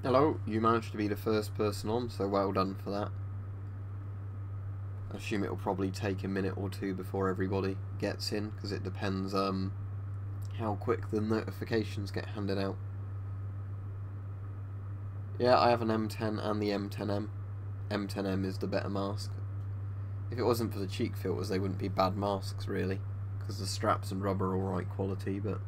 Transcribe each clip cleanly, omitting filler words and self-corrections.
Hello, you managed to be the first person on, so well done for that. I assume it'll probably take a minute or two before everybody gets in, because it depends how quick the notifications get handed out. Yeah, I have an M10 and the M10M. M10M is the better mask. If it wasn't for the cheek filters, they wouldn't be bad masks, really, because the straps and rubber are alright quality, but...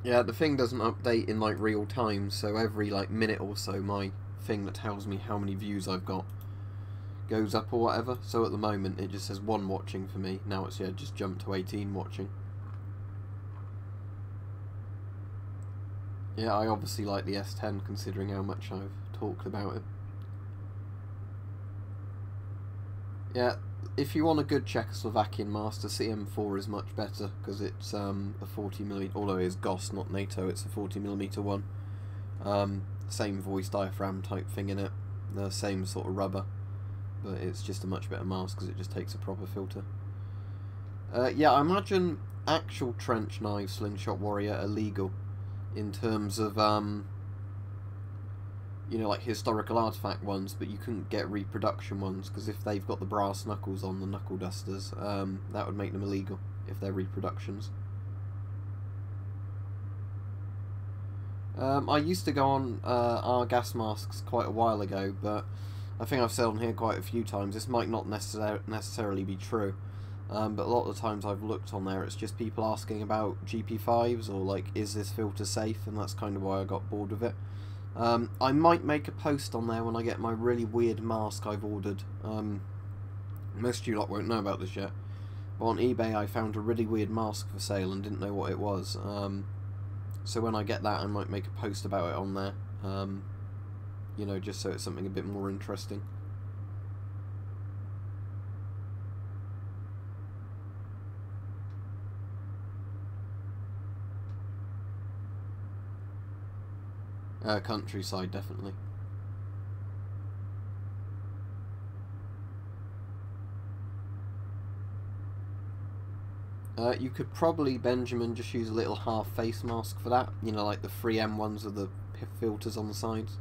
yeah, the thing doesn't update in like real time, so every like minute or so my thing that tells me how many views I've got goes up or whatever. So at the moment it just says 1 watching for me. Now it's just jumped to 18 watching. Yeah, I obviously like the S10 considering how much I've talked about it. Yeah, if you want a good Czechoslovakian mask, the CM4 is much better because it's a 40mm, although it is GOS, not NATO, it's a 40mm one. Same voice diaphragm type thing in it, the same sort of rubber, but it's just a much better mask because it just takes a proper filter. Yeah, I imagine actual trench knives, Slingshot Warrior, are legal in terms of you know, like historical artifact ones, but you couldn't get reproduction ones because if they've got the brass knuckles on the knuckle dusters, that would make them illegal if they're reproductions. I used to go on our gas masks quite a while ago, but I think I've said on here quite a few times, this might not necessarily be true, but a lot of the times I've looked on there, it's just people asking about GP5s or like, is this filter safe, and that's kind of why I got bored with it. I might make a post on there when I get my really weird mask I've ordered. Most of you lot won't know about this yet, but on eBay I found a really weird mask for sale and didn't know what it was. So when I get that, I might make a post about it on there, you know, just so it's something a bit more interesting. Countryside, definitely. You could probably, Benjamin, just use a little half face mask for that. You know, like the 3M ones with the filters on the sides.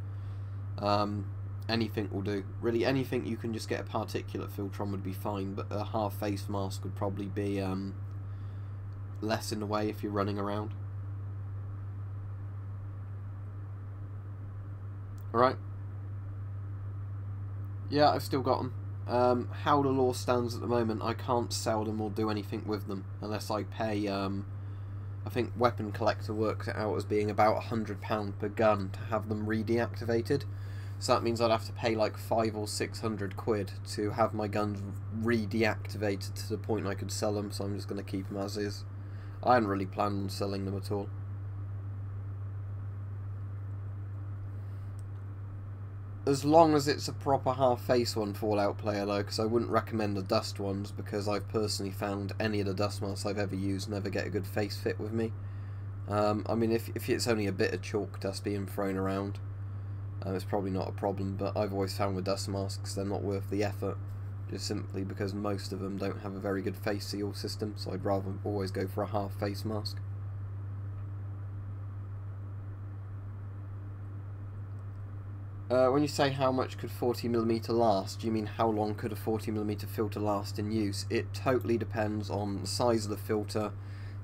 Anything will do. Really, anything you can just get a particulate filter on would be fine, but a half face mask would probably be less in the way if you're running around. Alright. Yeah, I've still got them. How the law stands at the moment, I can't sell them or do anything with them unless I pay, I think Weapon Collector works it out as being about £100 per gun to have them re-deactivated. So that means I'd have to pay like 500 or 600 quid to have my guns re-deactivated to the point I could sell them, so I'm just going to keep them as is. I hadn't really planned on selling them at all. As long as it's a proper half-face one, Fallout player, though, because I wouldn't recommend the dust ones, because I've personally found any of the dust masks I've ever used never get a good face fit with me. I mean, if it's only a bit of chalk dust being thrown around, it's probably not a problem, but I've always found with dust masks they're not worth the effort, just simply because most of them don't have a very good face seal system, so I'd rather always go for a half-face mask. When you say how much could 40mm last, do you mean how long could a 40mm filter last in use? It totally depends on the size of the filter,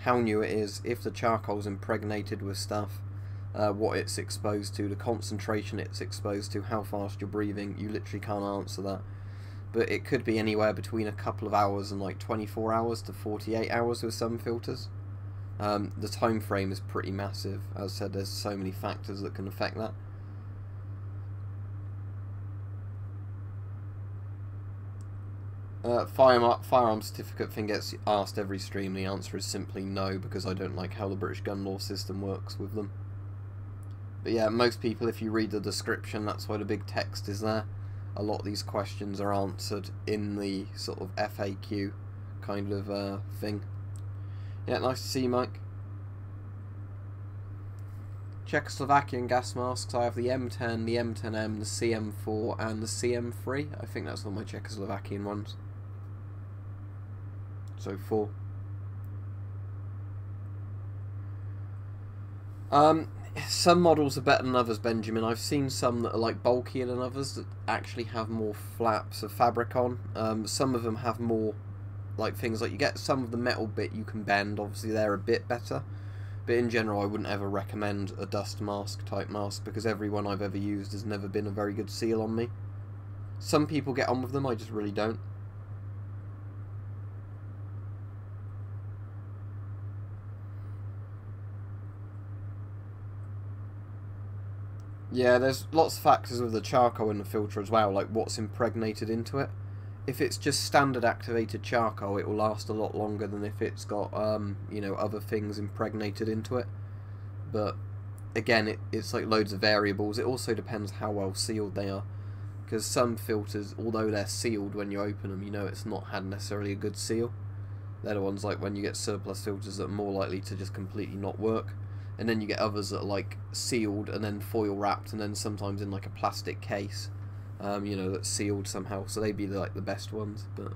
how new it is, if the charcoal's impregnated with stuff, what it's exposed to, the concentration it's exposed to, how fast you're breathing. You literally can't answer that. But it could be anywhere between a couple of hours and like 24 hours to 48 hours with some filters. The time frame is pretty massive. As I said, there's so many factors that can affect that. Firearm certificate thing gets asked every stream. The answer is simply no, because I don't like how the British gun law system works with them. But yeah, most people, if you read the description, that's why the big text is there. A lot of these questions are answered in the sort of FAQ kind of thing. Yeah, nice to see you, Mike. Czechoslovakian gas masks, I have the M10, the M10M, the CM4 and the CM3. I think that's all my Czechoslovakian ones. So 4. Some models are better than others, Benjamin. I've seen some that are like bulkier than others that actually have more flaps of fabric on. Some of them have more like things like you get some of the metal bit you can bend. Obviously they're a bit better, but in general I wouldn't ever recommend a dust mask type mask because every one I've ever used has never been a very good seal on me. Some people get on with them, I just really don't. Yeah, there's lots of factors with the charcoal in the filter as well, like what's impregnated into it. If it's just standard activated charcoal, it will last a lot longer than if it's got, you know, other things impregnated into it. But again, it's like loads of variables. It also depends how well sealed they are. Because some filters, although they're sealed when you open them, you know it's not had necessarily a good seal. They're the ones like when you get surplus filters that are more likely to just completely not work. And then you get others that are like sealed and then foil wrapped and then sometimes in like a plastic case, you know, that's sealed somehow. So they'd be like the best ones. But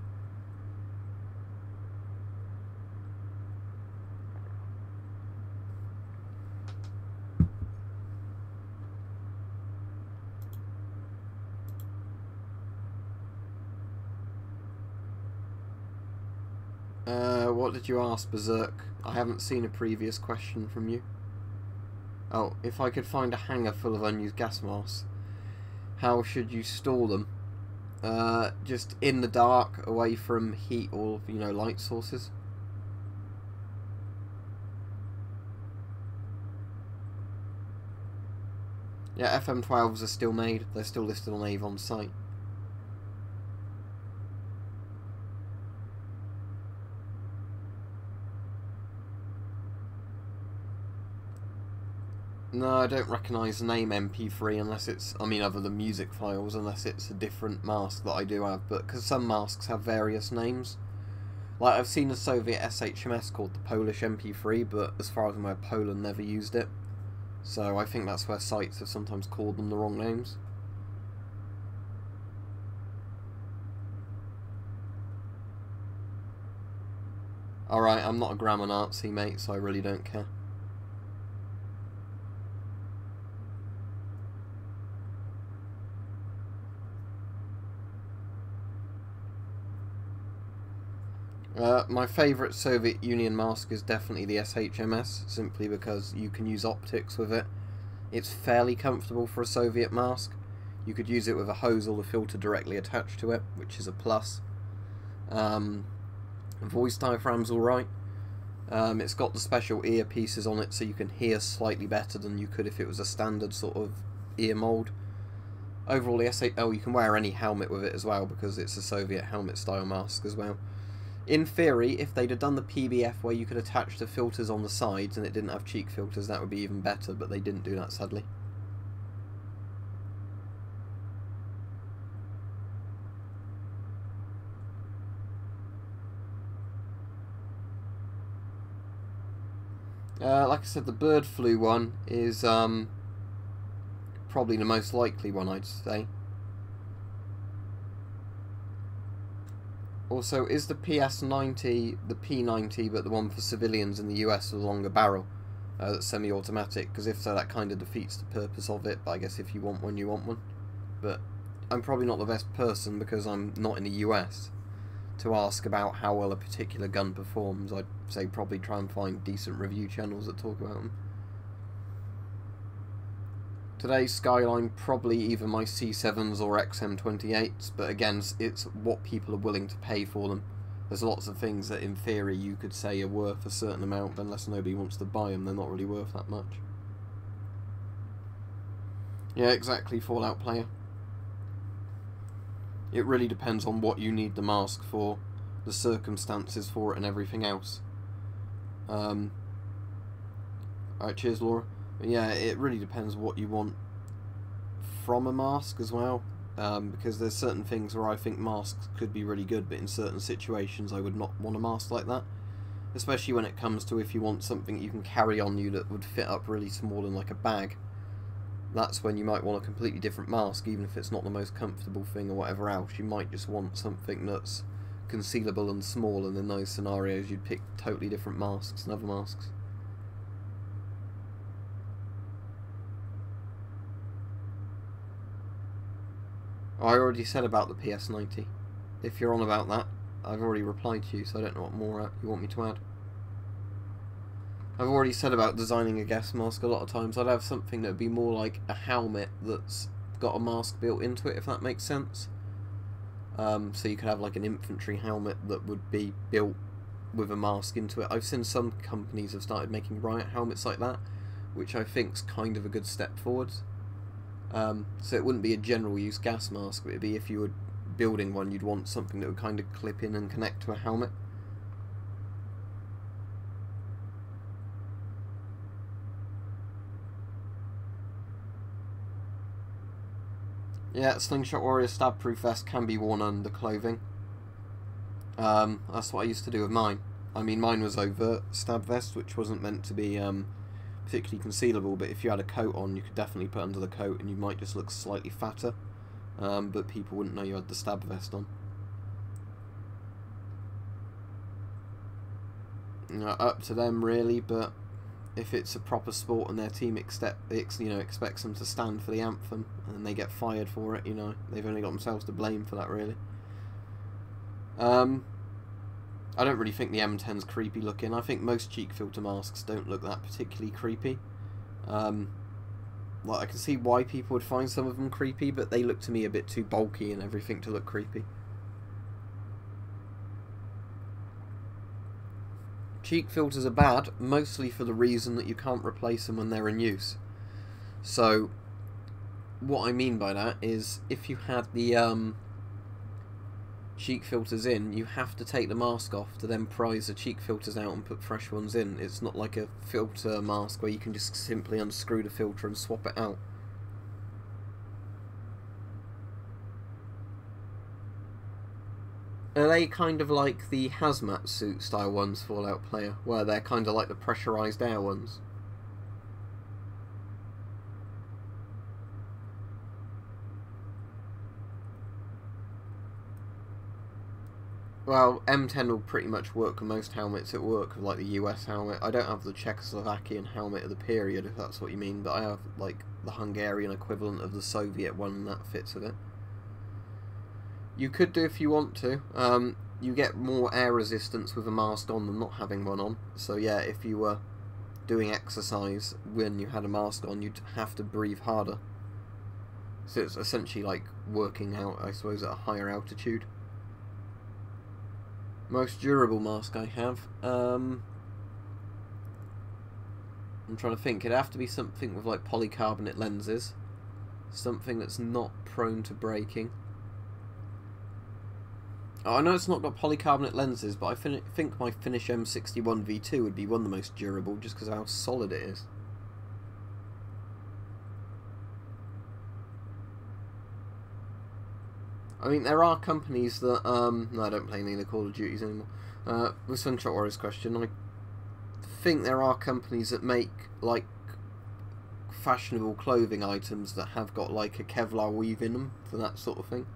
what did you ask, Berserk? I haven't seen a previous question from you. Oh, if I could find a hanger full of unused gas masks, how should you store them? Just in the dark, away from heat or, you know, light sources. Yeah, FM12s are still made. They're still listed on Avon's site. No, I don't recognise the name MP3 unless it's, I mean, other than music files, unless it's a different mask that I do have. But because some masks have various names. Like, I've seen a Soviet SHMS called the Polish MP3, but as far as I'm aware, Poland never used it. So I think that's where sites have sometimes called them the wrong names. Alright, I'm not a grammar Nazi, mate, so I really don't care. My favourite Soviet Union mask is definitely the SHMS, simply because you can use optics with it. It's fairly comfortable for a Soviet mask. You could use it with a hose or the filter directly attached to it, which is a plus. Voice diaphragm's alright. It's got the special earpieces on it so you can hear slightly better than you could if it was a standard sort of ear mould. Overall, the oh, you can wear any helmet with it as well because it's a Soviet helmet style mask as well. In theory, if they'd have done the PBF where you could attach the filters on the sides and it didn't have cheek filters, that would be even better, but they didn't do that, sadly. Like I said, the bird flu one is probably the most likely one, I'd say. Also, is the PS90 the P90 but the one for civilians in the US with a longer barrel that's semi-automatic? Because if so, that kind of defeats the purpose of it, but I guess if you want one, you want one. But I'm probably not the best person, because I'm not in the US, to ask about how well a particular gun performs. I'd say probably try and find decent review channels that talk about them. Today's Skyline, probably either my C7s or XM28s, but again, it's what people are willing to pay for them. There's lots of things that in theory you could say are worth a certain amount, but unless nobody wants to buy them, they're not really worth that much. Yeah, exactly, Fallout player. It really depends on what you need the mask for, the circumstances for it and everything else. Alright, cheers, Laura. But yeah, it really depends what you want from a mask as well, because there's certain things where I think masks could be really good, but in certain situations I would not want a mask like that. Especially when it comes to if you want something you can carry on you that would fit up really small in like a bag. That's when you might want a completely different mask, even if it's not the most comfortable thing or whatever else. You might just want something that's concealable and small, and in those scenarios you'd pick totally different masks and other masks. I already said about the PS90. If you're on about that, I've already replied to you, so I don't know what more you want me to add. I've already said about designing a gas mask. A lot of times I'd have something that would be more like a helmet that's got a mask built into it, if that makes sense. So you could have like an infantry helmet that would be built with a mask into it. I've seen some companies have started making riot helmets like that, which I think's kind of a good step forwards. So it wouldn't be a general use gas mask, but it'd be, if you were building one, you'd want something that would kind of clip in and connect to a helmet. Yeah, Slingshot Warrior Stab Proof Vest can be worn under clothing. That's what I used to do with mine. I mean, mine was overt stab vest, which wasn't meant to be particularly concealable, but if you had a coat on, you could definitely put under the coat and you might just look slightly fatter, but people wouldn't know you had the stab vest on. Up to them really, but if it's a proper sport and their team expects them to stand for the anthem and they get fired for it, they've only got themselves to blame for that, really. I don't really think the M10's creepy looking. I think most cheek filter masks don't look that particularly creepy. Like, I can see why people would find some of them creepy, but they look to me a bit too bulky and everything to look creepy. Cheek filters are bad, mostly for the reason that you can't replace them when they're in use. So, what I mean by that is, if you had the cheek filters in, you have to take the mask off to then prise the cheek filters out and put fresh ones in. It's not like a filter mask where you can just simply unscrew the filter and swap it out. Are they kind of like the hazmat suit style ones, Fallout player, where they're kind of like the pressurized air ones? Well, M10 will pretty much work with most helmets. It will work with like the US helmet. I don't have the Czechoslovakian helmet of the period, if that's what you mean, but I have like the Hungarian equivalent of the Soviet one, and that fits with it. You could do if you want to. You get more air resistance with a mask on than not having one on. So yeah, if you were doing exercise when you had a mask on, you'd have to breathe harder. So it's essentially like working out, I suppose, at a higher altitude. Most durable mask I have. I'm trying to think. It'd have to be something with like polycarbonate lenses. Something that's not prone to breaking. I know it's not got polycarbonate lenses, but I think my Finish M61 V2 would be one of the most durable, just because of how solid it is. I mean, there are companies that, no, I don't play any of the Call of Duties anymore. With Slingshot Warrior's question, I think there are companies that make, like, fashionable clothing items that have got, like, a Kevlar weave in them, for that sort of thing.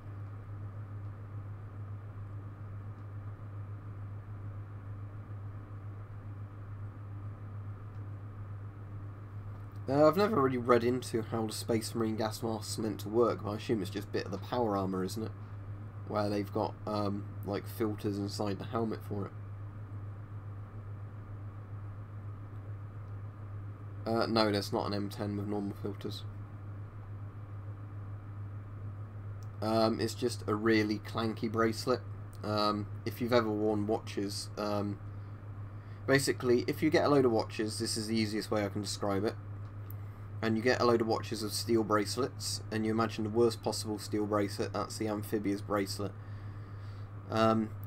I've never really read into how the Space Marine gas mask's meant to work, but I assume it's just a bit of the power armor, isn't it? Where they've got, like, filters inside the helmet for it. No, there's not an M10 with normal filters. It's just a really clanky bracelet. If you've ever worn watches, basically, if you get a load of watches, this is the easiest way I can describe it. And you get a load of watches of steel bracelets, and you imagine the worst possible steel bracelet, that's the amphibious bracelet.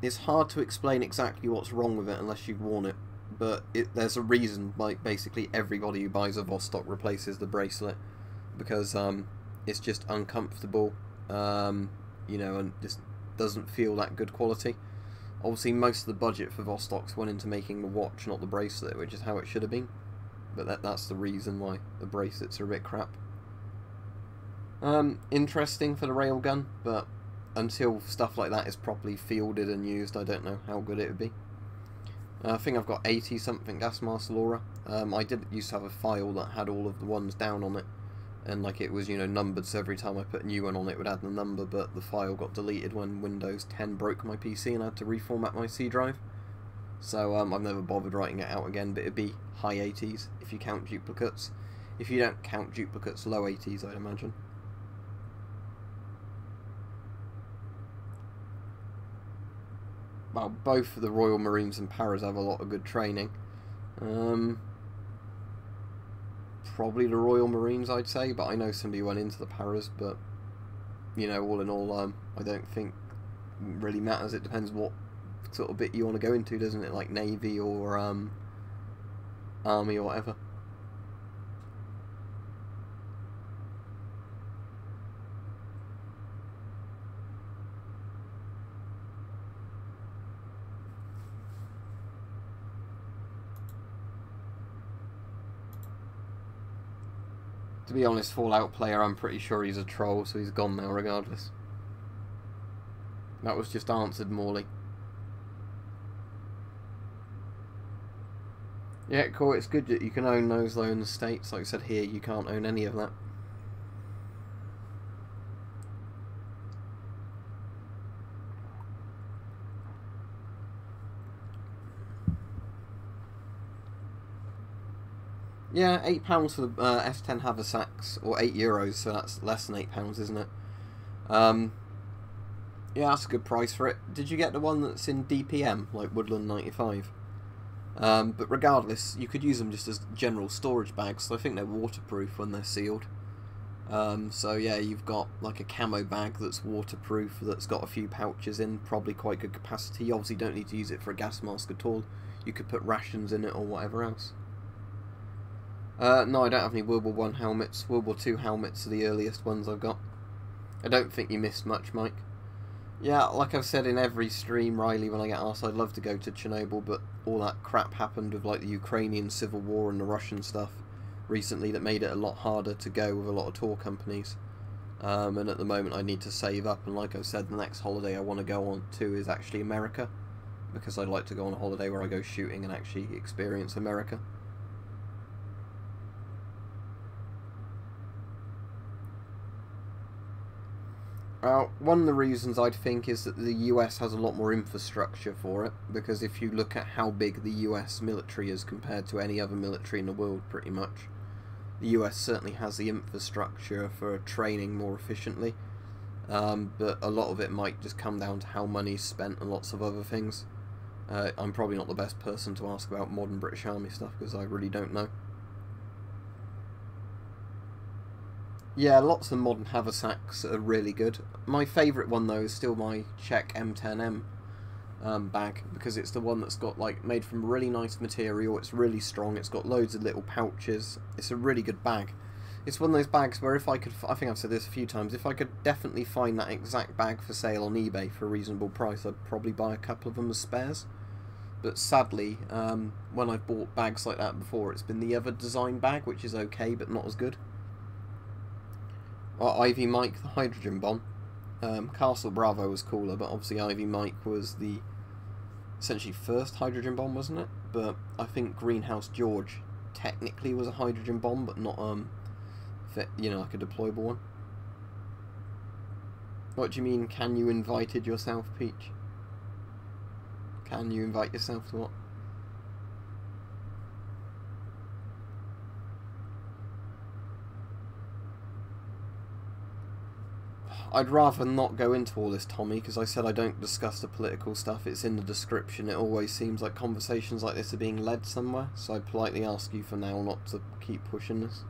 It's hard to explain exactly what's wrong with it unless you've worn it, but there's a reason, like, basically everybody who buys a Vostok replaces the bracelet, because it's just uncomfortable, you know, and just doesn't feel that good quality. Obviously most of the budget for Vostoks went into making the watch, not the bracelet, which is how it should have been. But that's the reason why the bracelets are a bit crap. Interesting for the railgun, but until stuff like that is properly fielded and used, I don't know how good it would be. I think I've got 80 something gas mask Laura. I did used to have a file that had all of the ones down on it, and like it was, you know, numbered, so every time I put a new one on it would add the number, but the file got deleted when Windows 10 broke my PC and I had to reformat my C drive. So I've never bothered writing it out again, but it'd be high 80s if you count duplicates. If you don't count duplicates, low 80s, I'd imagine. Well, both the Royal Marines and Paras have a lot of good training. Probably the Royal Marines, I'd say, but I know somebody went into the Paras, but, you know, all in all, I don't think it really matters. It depends what sort of bit you want to go into, doesn't it? Like Navy or Army or whatever. To be honest, Fallout player, I'm pretty sure he's a troll, so he's gone now regardless. That was just answered, Morley. Yeah, cool, it's good that you can own those though in the States. Like I said here, you can't own any of that. Yeah, £8 for the S10 haversacks, or €8, so that's less than £8, isn't it? Yeah, that's a good price for it. Did you get the one that's in DPM, like Woodland 95? But regardless, you could use them just as general storage bags, so I think they're waterproof when they're sealed. So yeah, you've got like a camo bag that's waterproof, that's got a few pouches in, probably quite good capacity. You obviously don't need to use it for a gas mask at all. You could put rations in it or whatever else. No, I don't have any World War I helmets. World War II helmets are the earliest ones I've got. I don't think you missed much, Mike. Yeah, like I've said in every stream, Riley, when I get asked, I'd love to go to Chernobyl, but all that crap happened with like the Ukrainian civil war and the Russian stuff recently that made it a lot harder to go with a lot of tour companies. And at the moment I need to save up, and like I've said, the next holiday I want to go on to is actually America, because I'd like to go on a holiday where I go shooting and actually experience America. One of the reasons I'd think is that the US has a lot more infrastructure for it, because if you look at how big the US military is compared to any other military in the world, pretty much, the US certainly has the infrastructure for training more efficiently, but a lot of it might just come down to how money's spent and lots of other things. I'm probably not the best person to ask about modern British Army stuff, because I really don't know. Yeah, lots of modern haversacks are really good. My favourite one though is still my Czech M10M bag, because it's the one that's got like made from really nice material. It's really strong. It's got loads of little pouches. It's a really good bag. It's one of those bags where if I could, I think I've said this a few times, if I could definitely find that exact bag for sale on eBay for a reasonable price, I'd probably buy a couple of them as spares. But sadly, when I've bought bags like that before, it's been the other design bag, which is okay but not as good. Ivy Mike, the hydrogen bomb. Castle Bravo was cooler, but obviously Ivy Mike was the essentially first hydrogen bomb, wasn't it? But I think Greenhouse George technically was a hydrogen bomb, but not you know, like a deployable one. What do you mean? Can you invited yourself, Peach? Can you invite yourself to what? I'd rather not go into all this, Tommy, because I said I don't discuss the political stuff. It's in the description. It always seems like conversations like this are being led somewhere, so I politely ask you for now not to keep pushing this.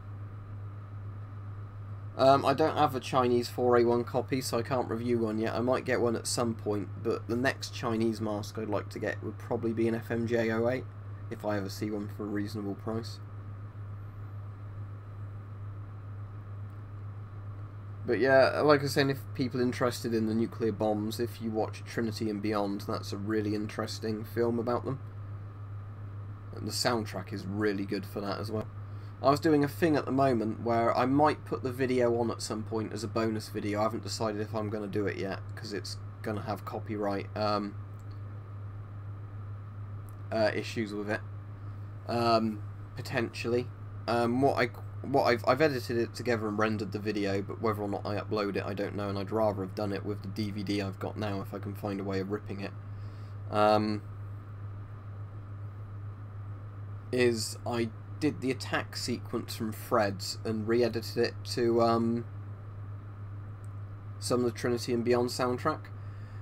I don't have a Chinese 4A1 copy, so I can't review one yet. I might get one at some point, but the next Chinese mask I'd like to get would probably be an FMJ08, if I ever see one for a reasonable price. But yeah, like I was saying, if people are interested in the nuclear bombs, if you watch Trinity and Beyond, that's a really interesting film about them. And the soundtrack is really good for that as well. I was doing a thing at the moment where I might put the video on at some point as a bonus video. I haven't decided if I'm going to do it yet, because it's going to have copyright issues with it, potentially. I've edited it together and rendered the video, but whether or not I upload it, I don't know, and I'd rather have done it with the DVD I've got now if I can find a way of ripping it. I did the attack sequence from Fred's and re-edited it to some of the Trinity and Beyond soundtrack,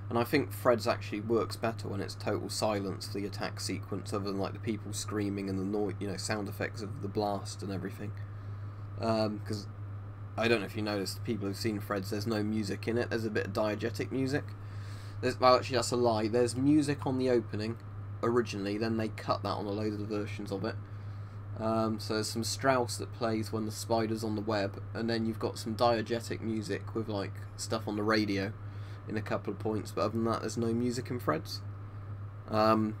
and I think Fred's actually works better when it's total silence, the attack sequence, other than like the people screaming and the noise, you know, sound effects of the blast and everything. Because I don't know if you noticed, the people who've seen Fred's, there's no music in it. There's a bit of diegetic music. Well, actually, that's a lie. There's music on the opening originally, then they cut that on a load of the versions of it. So there's some Strauss that plays when the spider's on the web, and then you've got some diegetic music with like stuff on the radio in a couple of points, but other than that there's no music in Fred's. So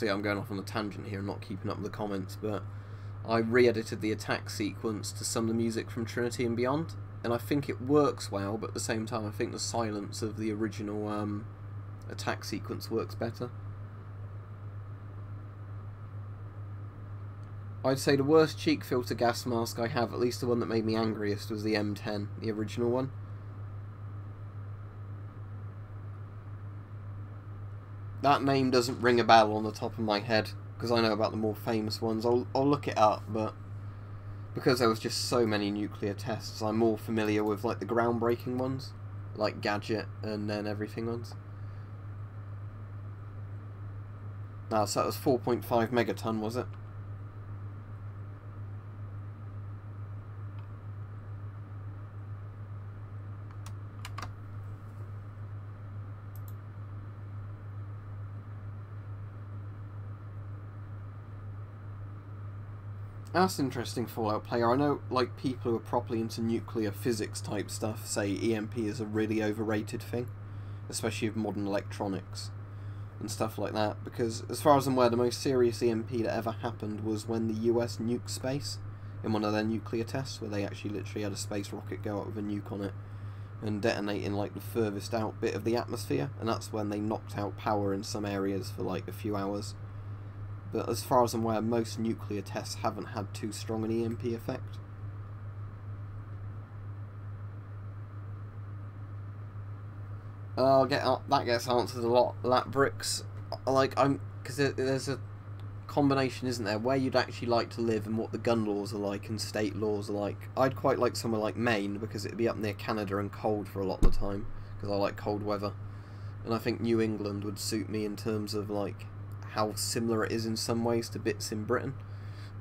yeah, I'm going off on a tangent here and not keeping up with the comments, but I re-edited the attack sequence to some of the music from Trinity and Beyond, and I think it works well, but at the same time I think the silence of the original attack sequence works better. I'd say the worst cheek filter gas mask I have, at least the one that made me angriest, was the M10, the original one. That name doesn't ring a bell on the top of my head, because I know about the more famous ones. I'll look it up, but because there was just so many nuclear tests, I'm more familiar with like the groundbreaking ones, like Gadget and then everything ones. Ah, so that was 4.5 megaton, was it? That's interesting, Fallout player. I know, like, people who are properly into nuclear physics type stuff say EMP is a really overrated thing, especially with modern electronics and stuff like that, because as far as I'm aware, the most serious EMP that ever happened was when the US nuked space in one of their nuclear tests, where they actually literally had a space rocket go out with a nuke on it and detonate in like the furthest out bit of the atmosphere, and that's when they knocked out power in some areas for like a few hours. But as far as I'm aware, most nuclear tests haven't had too strong an EMP effect. That gets answered a lot. Lat bricks, like because there's a combination, isn't there, where you'd actually like to live and what the gun laws are like and state laws are like. I'd quite like somewhere like Maine, because it'd be up near Canada and cold for a lot of the time, because I like cold weather. And I think New England would suit me in terms of like how similar it is in some ways to bits in Britain,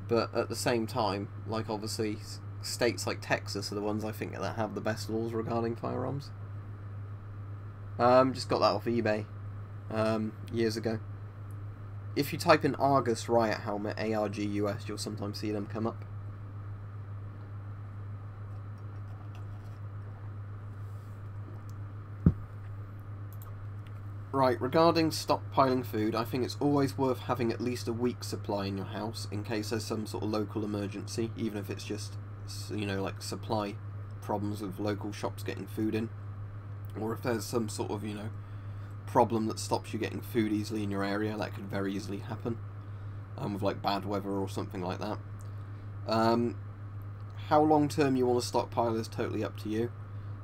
but at the same time, like, obviously states like Texas are the ones I think that have the best laws regarding firearms. Just got that off eBay years ago. If you type in Argus riot helmet, ARGUS, you'll sometimes see them come up. Right, regarding stockpiling food, I think it's always worth having at least a week's supply in your house in case there's some sort of local emergency, even if it's just, you know, like supply problems with local shops getting food in, or if there's some sort of, you know, problem that stops you getting food easily in your area. That could very easily happen with like bad weather or something like that. How long term you want to stockpile is totally up to you.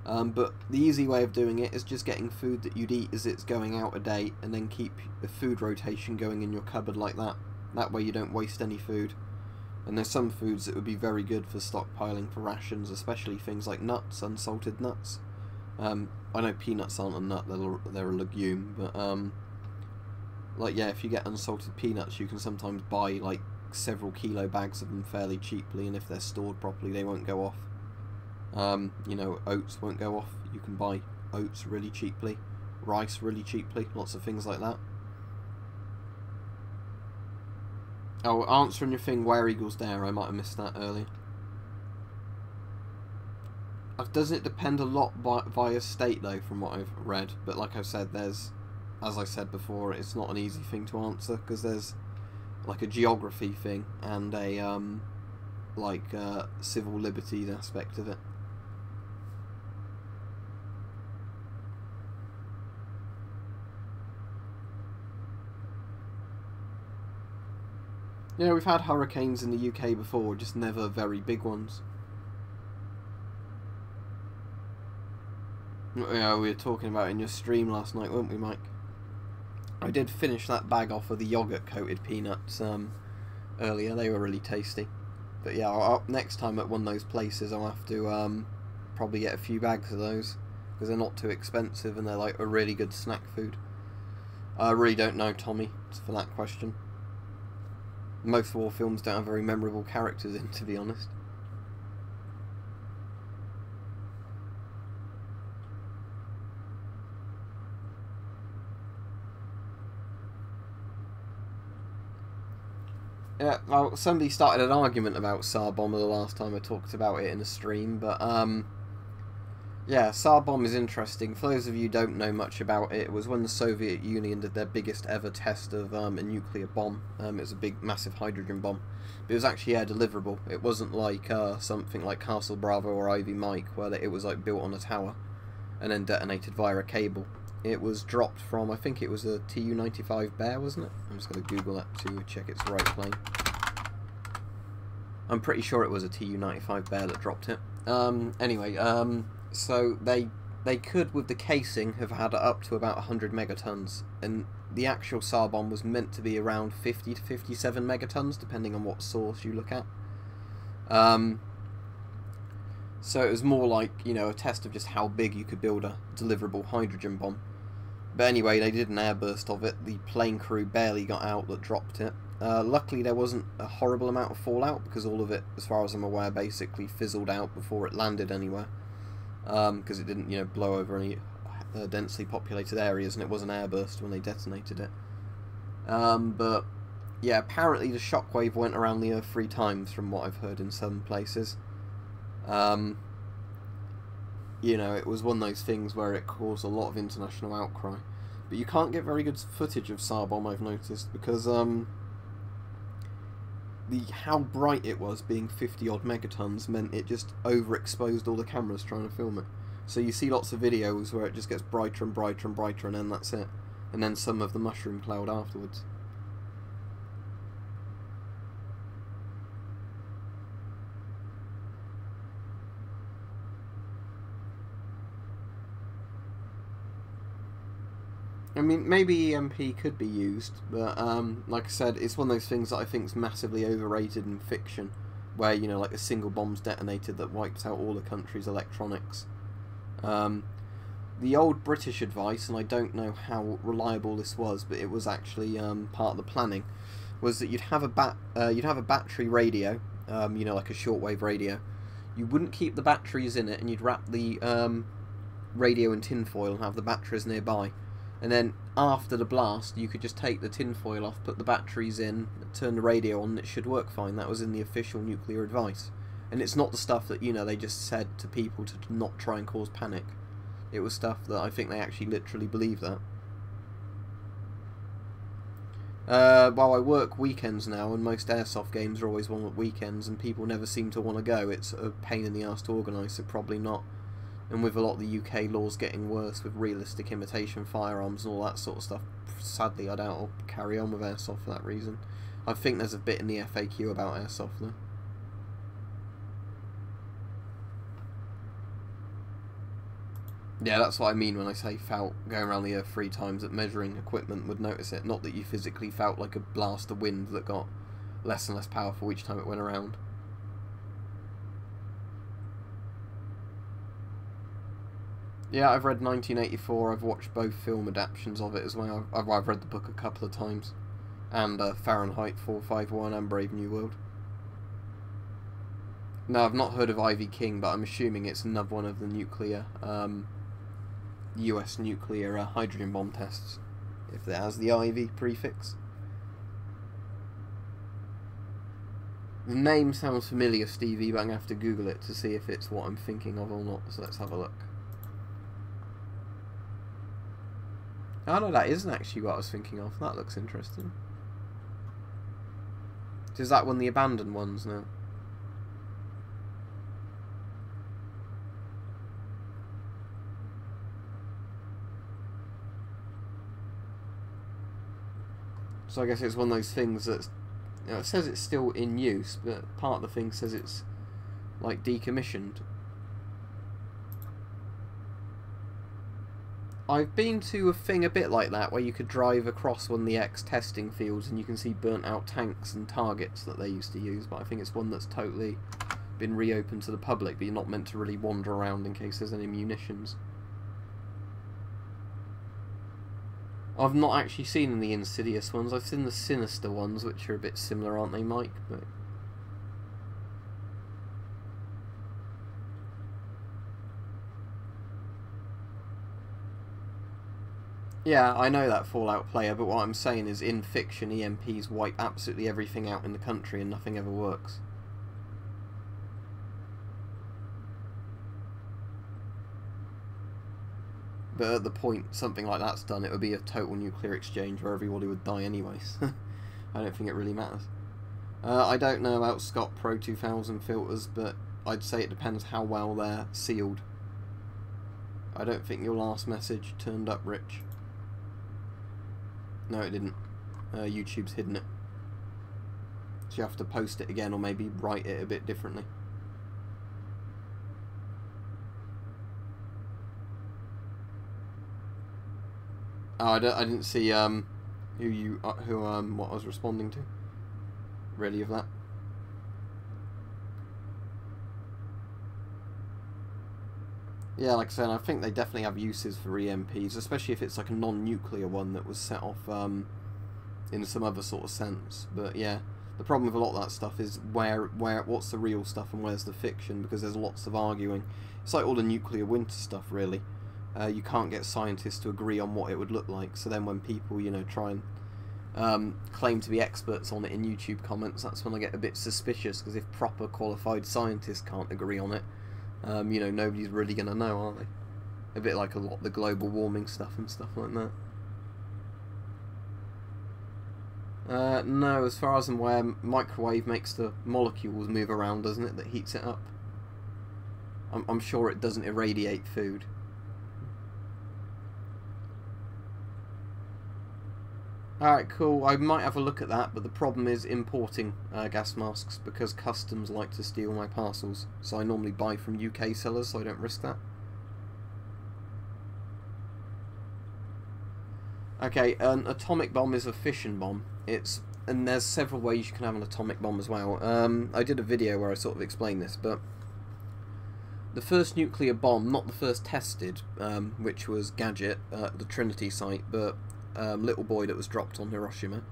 But the easy way of doing it is just getting food that you'd eat as it's going out a day, and then keep the food rotation going in your cupboard like that. That way you don't waste any food. And there's some foods that would be very good for stockpiling for rations, especially things like nuts, unsalted nuts. I know peanuts aren't a nut, they're a legume, but like, yeah, if you get unsalted peanuts, you can sometimes buy like several kilo bags of them fairly cheaply, and if they're stored properly, they won't go off. You know, oats won't go off. You can buy oats really cheaply, rice really cheaply, lots of things like that. Oh, answering your thing where equals there, I might have missed that earlier. Doesn't it depend a lot via state though, from what I've read? But like I said, there's, as I said before, it's not an easy thing to answer, because there's like a geography thing and a like civil liberties aspect of it. Yeah, we've had hurricanes in the UK before, just never very big ones. Yeah, we were talking about it in your stream last night, weren't we, Mike? I did finish that bag off of the yogurt-coated peanuts earlier. They were really tasty. But yeah, next time at one of those places, I'll have to probably get a few bags of those, because they're not too expensive and they're like a really good snack food. I really don't know, Tommy, for that question. Most war films don't have very memorable characters in, to be honest. Yeah, well, somebody started an argument about Tsar Bomber the last time I talked about it in a stream, but yeah, Tsar Bomb is interesting. For those of you who don't know much about it, it was when the Soviet Union did their biggest ever test of a nuclear bomb. It was a big, massive hydrogen bomb. But it was actually air deliverable. It wasn't like something like Castle Bravo or Ivy Mike, where it was like built on a tower and then detonated via a cable. It was dropped from, I think it was a Tu-95 Bear, wasn't it? I'm just going to Google that to check it's the right plane. I'm pretty sure it was a Tu-95 Bear that dropped it. Anyway, so they could, with the casing, have had up to about 100 megatons, and the actual Tsar bomb was meant to be around 50 to 57 megatons, depending on what source you look at. So it was more like, you know, a test of just how big you could build a deliverable hydrogen bomb. But anyway, they did an airburst of it. The plane crew barely got out that dropped it. Luckily, there wasn't a horrible amount of fallout, because all of it, as far as I'm aware, basically fizzled out before it landed anywhere. Because it didn't, you know, blow over any densely populated areas, and it was an airburst when they detonated it. But yeah, apparently the shockwave went around the Earth 3 times, from what I've heard in some places. You know, it was one of those things where it caused a lot of international outcry. But you can't get very good footage of Tsar Bomb, I've noticed, because how bright it was, being 50 odd megatons, meant it just overexposed all the cameras trying to film it. So you see lots of videos where it just gets brighter and brighter and brighter, and then that's it. And then some of the mushroom cloud afterwards. I mean, maybe EMP could be used, but like I said, it's one of those things that I think is massively overrated in fiction, where, you know, like a single bomb's detonated that wipes out all the country's electronics. The old British advice, and I don't know how reliable this was, but it was actually part of the planning, was that you'd have a battery radio, you know, like a shortwave radio. You wouldn't keep the batteries in it, and you'd wrap the radio in tinfoil and have the batteries nearby. And then after the blast, you could just take the tinfoil off, put the batteries in, turn the radio on, and it should work fine. That was in the official nuclear advice. And it's not the stuff that, you know, they just said to people to not try and cause panic. It was stuff that I think they actually literally believe that. While I work weekends now, and most airsoft games are always on at weekends, and people never seem to want to go, it's a pain in the arse to organise, so probably not. And with a lot of the UK laws getting worse with realistic imitation firearms and all that sort of stuff, sadly I doubt I'll carry on with airsoft for that reason. I think there's a bit in the FAQ about airsoft though. Yeah, that's what I mean when I say felt going around the Earth 3 times, that measuring equipment would notice it. Not that you physically felt like a blast of wind that got less and less powerful each time it went around. Yeah, I've read 1984, I've watched both film adaptations of it as well. I've read the book a couple of times. And Fahrenheit 451 and Brave New World. No, I've not heard of Ivy King, but I'm assuming it's another one of the nuclear, US nuclear hydrogen bomb tests, if it has the Ivy prefix. The name sounds familiar, Stevie, but I'm going to have to Google it to see if it's what I'm thinking of or not, so let's have a look. Oh no, that isn't actually what I was thinking of. That looks interesting. Is that one of the abandoned ones now? So I guess it's one of those things that's, you know, it says it's still in use, but part of the thing says it's like decommissioned. I've been to a thing a bit like that where you could drive across one of the ex-testing fields and you can see burnt out tanks and targets that they used to use, but I think it's one that's totally been reopened to the public, but you're not meant to really wander around in case there's any munitions. I've not actually seen any insidious ones. I've seen the sinister ones, which are a bit similar, aren't they, Mike? But yeah, I know that Fallout player, but what I'm saying is, in fiction, EMPs wipe absolutely everything out in the country and nothing ever works. But at the point something like that's done, it would be a total nuclear exchange where everybody would die anyways. I don't think it really matters. I don't know about Scott Pro 2000 filters, but I'd say it depends how well they're sealed. I don't think your last message turned up, Rich. No, it didn't. YouTube's hidden it. So you have to post it again, or maybe write it a bit differently. Oh, I didn't see what I was responding to. Really, of that. Yeah, like I said, I think they definitely have uses for EMPs, especially if it's like a non-nuclear one that was set off in some other sort of sense. But yeah, the problem with a lot of that stuff is what's the real stuff and where's the fiction, because there's lots of arguing. It's like all the nuclear winter stuff, really. You can't get scientists to agree on what it would look like, so then when people, you know, try and claim to be experts on it in YouTube comments, that's when I get a bit suspicious, because if proper qualified scientists can't agree on it, you know, nobody's really going to know, are they? A bit like a lot of the global warming stuff and stuff like that. No, as far as I'm aware, microwave makes the molecules move around, doesn't it, that heats it up? I'm sure it doesn't irradiate food. Alright, cool. I might have a look at that, but the problem is importing gas masks, because customs like to steal my parcels. So I normally buy from UK sellers, so I don't risk that. Okay, an atomic bomb is a fission bomb. And there's several ways you can have an atomic bomb as well. I did a video where I sort of explained this, but the first nuclear bomb, not the first tested, which was Gadget at the Trinity site, but little boy that was dropped on Hiroshima,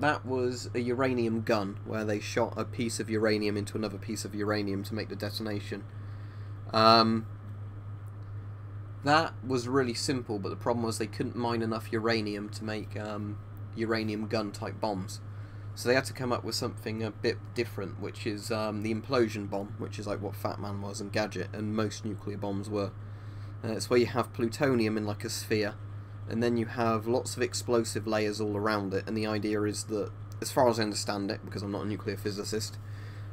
that was a uranium gun where they shot a piece of uranium into another piece of uranium to make the detonation. That was really simple, but the problem was they couldn't mine enough uranium to make uranium gun type bombs, so they had to come up with something a bit different, which is the implosion bomb, which is like what Fat Man was and Gadget and most nuclear bombs were. It's where you have plutonium in like a sphere, and then you have lots of explosive layers all around it, and the idea is that, as far as I understand it, because I'm not a nuclear physicist,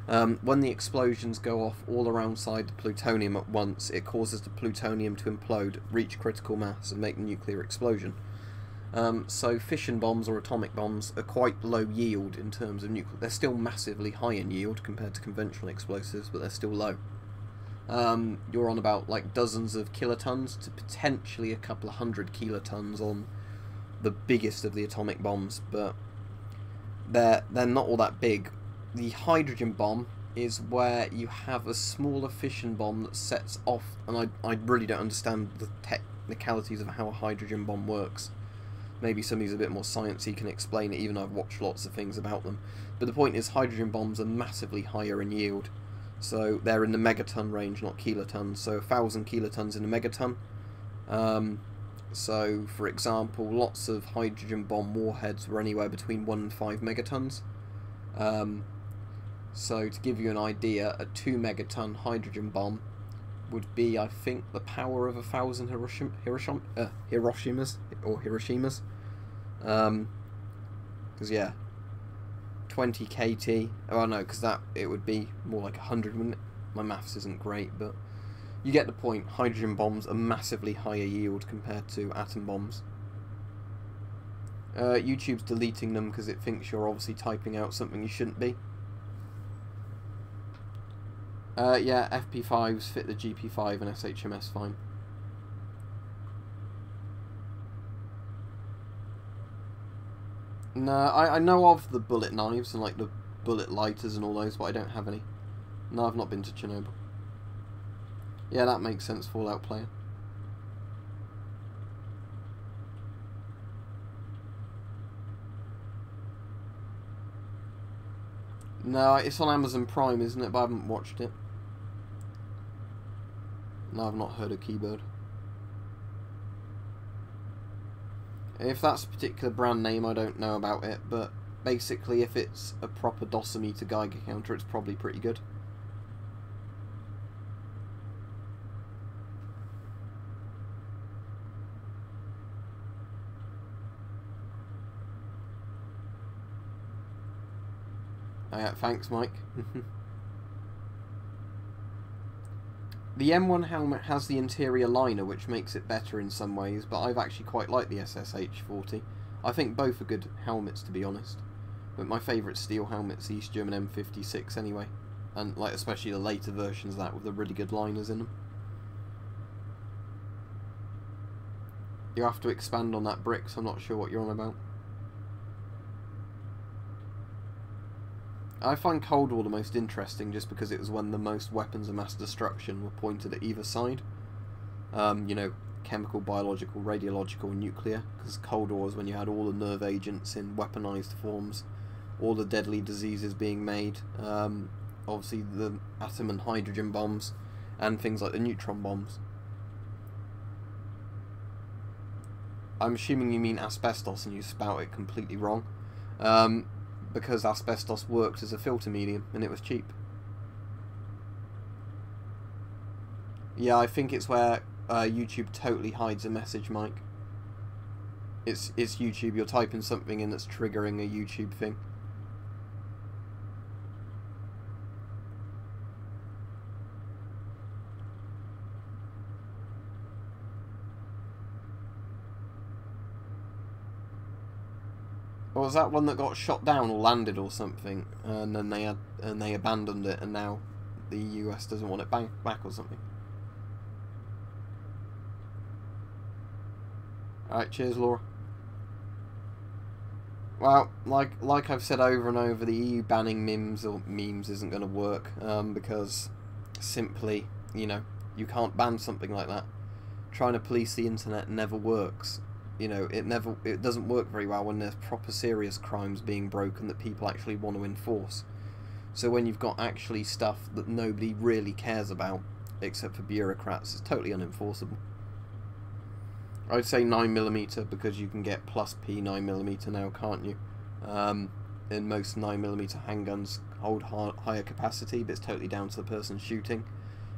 when the explosions go off all around side the plutonium at once, it causes the plutonium to implode, reach critical mass, and make the nuclear explosion. So fission bombs or atomic bombs are quite low yield in terms of nuclear. They're still massively high in yield compared to conventional explosives, but they're still low. You're on about like dozens of kilotons to potentially a couple of hundred kilotons on the biggest of the atomic bombs, but they're not all that big. The hydrogen bomb is where you have a smaller fission bomb that sets off, and I really don't understand the technicalities of how a hydrogen bomb works. Maybe somebody's a bit more sciencey can explain it, even though I've watched lots of things about them. But the point is, hydrogen bombs are massively higher in yield. So they're in the megaton range, not kilotons. So 1,000 kilotons in a megaton. So, for example, lots of hydrogen bomb warheads were anywhere between 1 and 5 megatons. So to give you an idea, a 2 megaton hydrogen bomb would be, I think, the power of 1,000 Hiroshimas. Because yeah, 20 KT. Oh no, because it would be more like 100, wouldn't it? My maths isn't great, but you get the point. Hydrogen bombs are massively higher yield compared to atom bombs. YouTube's deleting them because it thinks you're obviously typing out something you shouldn't be. Yeah, FP5s fit the GP5 and SHMS fine. No, I know of the bullet knives and like the bullet lighters and all those, but I don't have any. No, I've not been to Chernobyl. Yeah, that makes sense, Fallout player. No, it's on Amazon Prime, isn't it? But I haven't watched it. No, I've not heard of Keybird. If that's a particular brand name, I don't know about it, but basically if it's a proper dosimeter Geiger counter, it's probably pretty good. Oh, yeah, thanks, Mike. The M1 helmet has the interior liner, which makes it better in some ways, but I've actually quite liked the SSH-40. I think both are good helmets, to be honest. But my favourite steel helmet's the East German M56 anyway. And like especially the later versions of that with the really good liners in them. You have to expand on that brick, so I'm not sure what you're on about. I find Cold War the most interesting just because it was when the most weapons of mass destruction were pointed at either side. You know, chemical, biological, radiological, and nuclear. Because Cold War is when you had all the nerve agents in weaponized forms, all the deadly diseases being made, obviously the atom and hydrogen bombs, and things like the neutron bombs. I'm assuming you mean asbestos and you spout it completely wrong. Because asbestos worked as a filter medium and it was cheap. Yeah, I think it's where YouTube totally hides a message, Mike. It's YouTube, you're typing something in that's triggering a YouTube thing. Or was that one that got shot down or landed or something, and then they abandoned it, and now the US doesn't want it back or something? Alright, cheers, Laura. Well, like I've said over and over, the EU banning memes isn't going to work, because simply, you know, you can't ban something like that. Trying to police the internet never works. You know, it doesn't work very well when there's proper serious crimes being broken that people actually want to enforce. So when you've got actually stuff that nobody really cares about, except for bureaucrats, it's totally unenforceable. I'd say 9mm because you can get plus P 9mm now, can't you? And most 9mm handguns hold higher capacity, but it's totally down to the person shooting.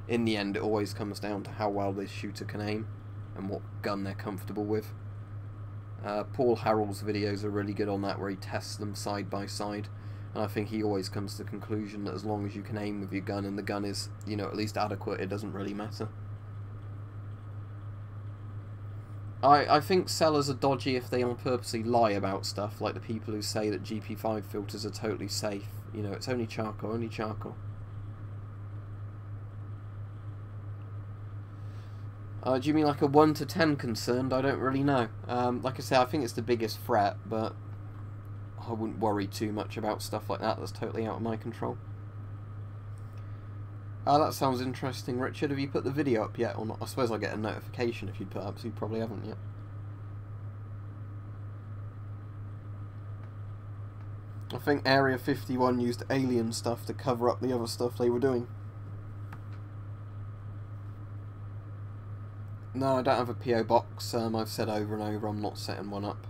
In the end, it always comes down to how well this shooter can aim and what gun they're comfortable with. Paul Harrell's videos are really good on that, where he tests them side by side, and I think he always comes to the conclusion that as long as you can aim with your gun and the gun is, you know, at least adequate, it doesn't really matter. I think sellers are dodgy if they on purposely lie about stuff, like the people who say that GP5 filters are totally safe. You know, it's only charcoal, only charcoal. Do you mean like a 1 to 10 concerned? I don't really know. Like I say, I think it's the biggest threat, but I wouldn't worry too much about stuff like that. That's totally out of my control. That sounds interesting, Richard. Have you put the video up yet or not? I suppose I'll get a notification if you put it up, so you probably haven't yet. I think Area 51 used alien stuff to cover up the other stuff they were doing. No, I don't have a PO box. I've said over and over I'm not setting one up.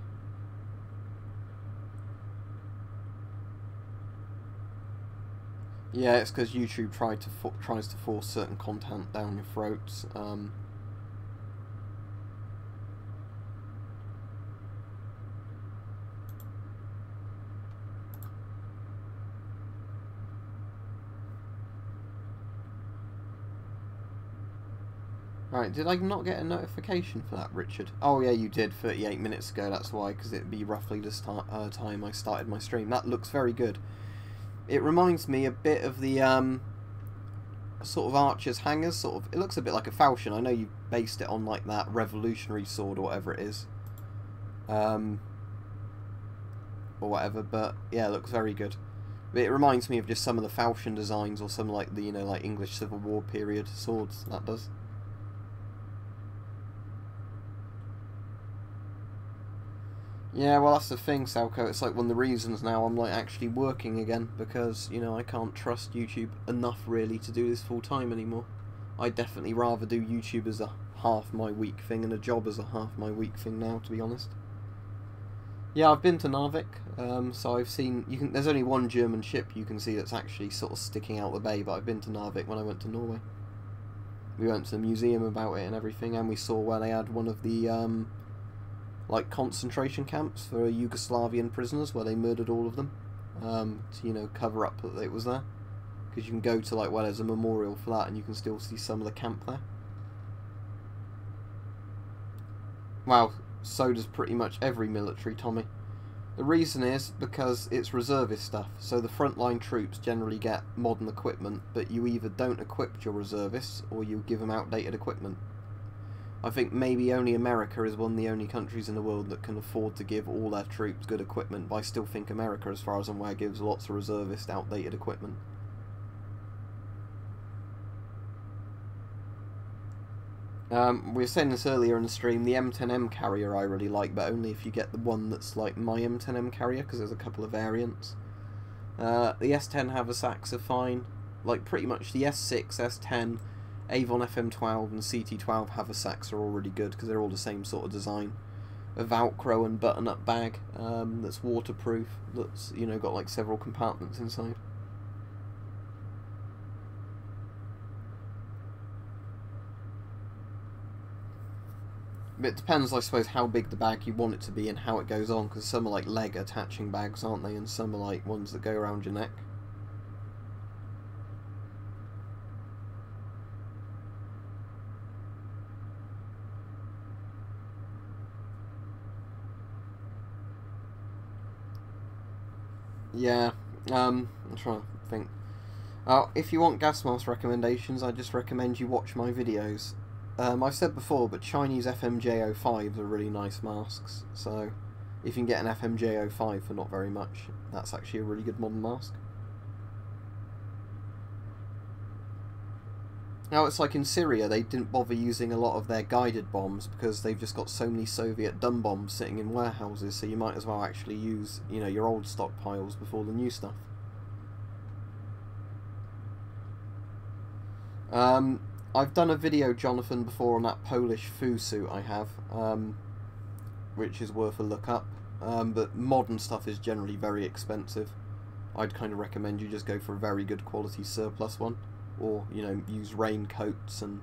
Yeah, it's because YouTube tries to force certain content down your throats. Right, did I not get a notification for that, Richard? Oh yeah, you did 38 minutes ago, that's why, because it'd be roughly the time I started my stream. That looks very good. It reminds me a bit of the sort of archer's hangers, sort of. It looks a bit like a falchion. I know you based it on like that revolutionary sword or whatever it is. Or whatever, but yeah, it looks very good. But it reminds me of just some of the falchion designs or some like the, you know, like English Civil War period swords, that does. Yeah, well, that's the thing, Salco. It's like one of the reasons now I'm like actually working again, because, you know, I can't trust YouTube enough really to do this full time anymore. I'd definitely rather do YouTube as a half my week thing and a job as a half my week thing now, to be honest. Yeah, I've been to Narvik, so I've seen. There's only one German ship you can see that's actually sort of sticking out the bay, but I've been to Narvik when I went to Norway. We went to the museum about it and everything, and we saw where they had one of the like concentration camps for Yugoslavian prisoners where they murdered all of them, to, you know, cover up that it was there. Because you can go to like where there's a memorial for that and you can still see some of the camp there. Well, so does pretty much every military, Tommy. The reason is because it's reservist stuff, so the frontline troops generally get modern equipment, but you either don't equip your reservists or you give them outdated equipment. I think maybe only America is one of the only countries in the world that can afford to give all their troops good equipment, but I still think America, as far as I'm aware, gives lots of reservists outdated equipment. We were saying this earlier in the stream, the M10M carrier I really like, but only if you get the one that's like my M10M carrier, because there's a couple of variants. The S10 haversacks are fine, like pretty much the S6, S10, Avon FM12 and CT12 haversacks are all really good because they're all the same sort of design. A Velcro and button-up bag that's waterproof, that's, you know, got like several compartments inside. But it depends, I suppose, how big the bag you want it to be and how it goes on, because some are like leg attaching bags, aren't they, and some are like ones that go around your neck. Yeah, I'm trying to think. If you want gas mask recommendations, I just recommend you watch my videos. I've said before, but Chinese FMJ05s are really nice masks, so if you can get an FMJ05 for not very much, that's actually a really good modern mask. Now, it's like in Syria, they didn't bother using a lot of their guided bombs because they've just got so many Soviet dumb bombs sitting in warehouses, so you might as well actually use, you know, your old stockpiles before the new stuff. I've done a video, Jonathan, before on that Polish foo suit I have, which is worth a look up, but modern stuff is generally very expensive. I'd kind of recommend you just go for a very good quality surplus one. Or, you know, use raincoats and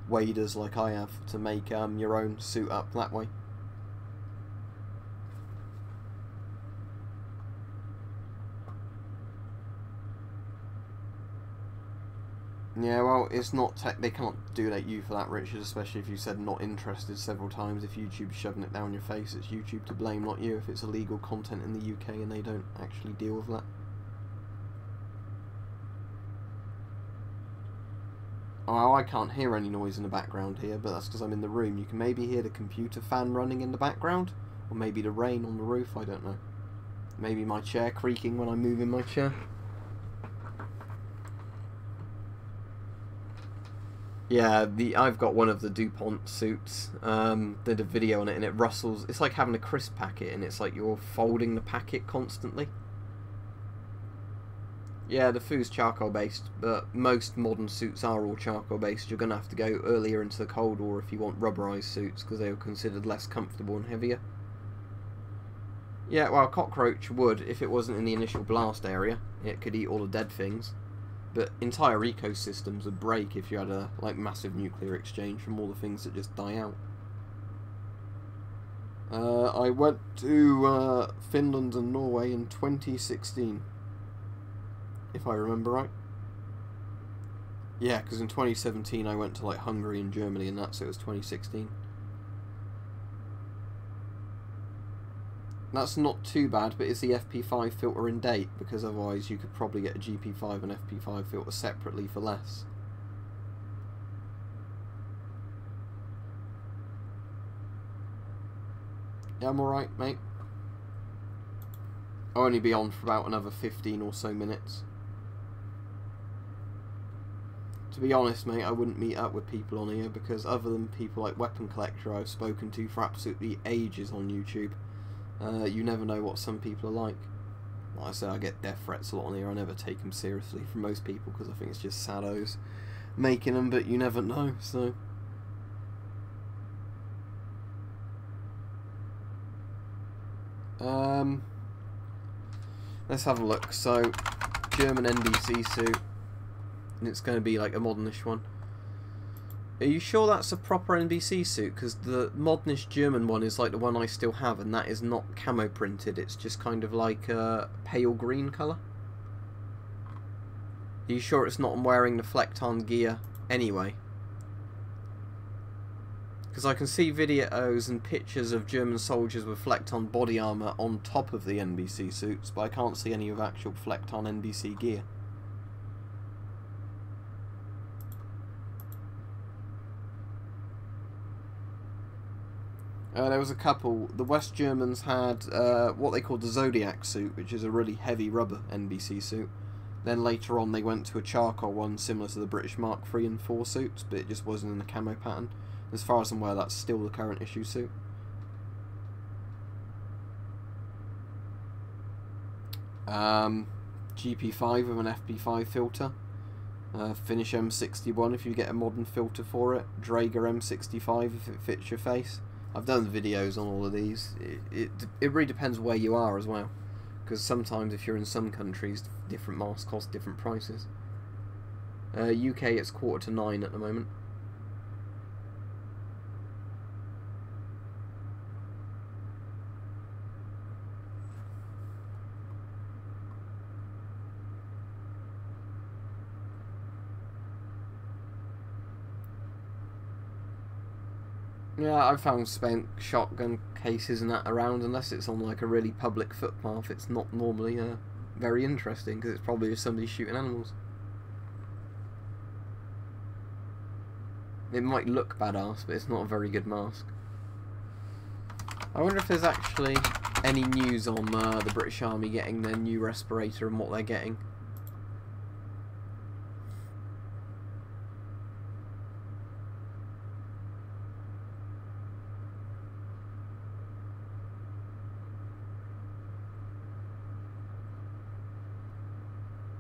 waders like I have to make your own suit up that way. Yeah, well, it's not they can't do that you for that, Richard, especially if you said not interested several times. If YouTube's shoving it down your face, it's YouTube to blame, not you, if it's illegal content in the UK and they don't actually deal with that. Oh, I can't hear any noise in the background here, but that's because I'm in the room. You can maybe hear the computer fan running in the background, or maybe the rain on the roof, I don't know. Maybe my chair creaking when I'm moving my chair. Yeah, I've got one of the DuPont suits. Did a video on it and it rustles. It's like having a crisp packet and it's like you're folding the packet constantly. Yeah, the foo's charcoal based, but most modern suits are all charcoal based. You're going to have to go earlier into the Cold War if you want rubberized suits because they were considered less comfortable and heavier. Yeah, well, a cockroach would if it wasn't in the initial blast area. It could eat all the dead things. But entire ecosystems would break if you had a massive nuclear exchange from all the things that just die out. I went to Finland and Norway in 2016. If I remember right. Yeah, because in 2017 I went to like Hungary and Germany and that, so it was 2016. That's not too bad, but is the FP5 filter in date? Because otherwise you could probably get a GP5 and FP5 filter separately for less. Yeah, I'm alright, mate. I'll only be on for about another 15 or so minutes. To be honest, mate, I wouldn't meet up with people on here because other than people like Weapon Collector I've spoken to for absolutely ages on YouTube, you never know what some people are like. Like I say, I get death threats a lot on here. I never take them seriously from most people because I think it's just saddos making them, but you never know, so... let's have a look. So, German NBC suit, and it's going to be like a modernish one. Are you sure that's a proper NBC suit? Because the modernish German one is like the one I still have, and that is not camo printed. It's just kind of like a pale green colour. Are you sure it's not wearing the Fleckton gear anyway? Because I can see videos and pictures of German soldiers with Fleckton body armour on top of the NBC suits, but I can't see any of actual Fleckton NBC gear. There was a couple. The West Germans had what they called the Zodiac suit, which is a really heavy rubber NBC suit. Then later on they went to a charcoal one similar to the British Mark III and IV suits, but it just wasn't in the camo pattern. As far as I'm aware, that's still the current issue suit. GP5 with an FP5 filter. Finish M61 if you get a modern filter for it. Draeger M65 if it fits your face. I've done videos on all of these. It really depends where you are as well. Because sometimes if you're in some countries, different masks cost different prices. UK it's 8:45 at the moment. Yeah, I've found spent shotgun cases and that around, unless it's on like a really public footpath. It's not normally very interesting because it's probably just somebody shooting animals. It might look badass, but it's not a very good mask. I wonder if there's actually any news on the British Army getting their new respirator and what they're getting.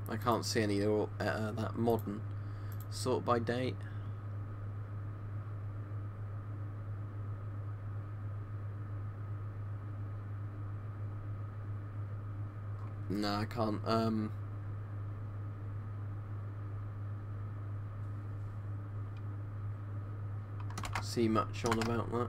I can't see any that modern. Sort by date. No, I can't. See much on about that.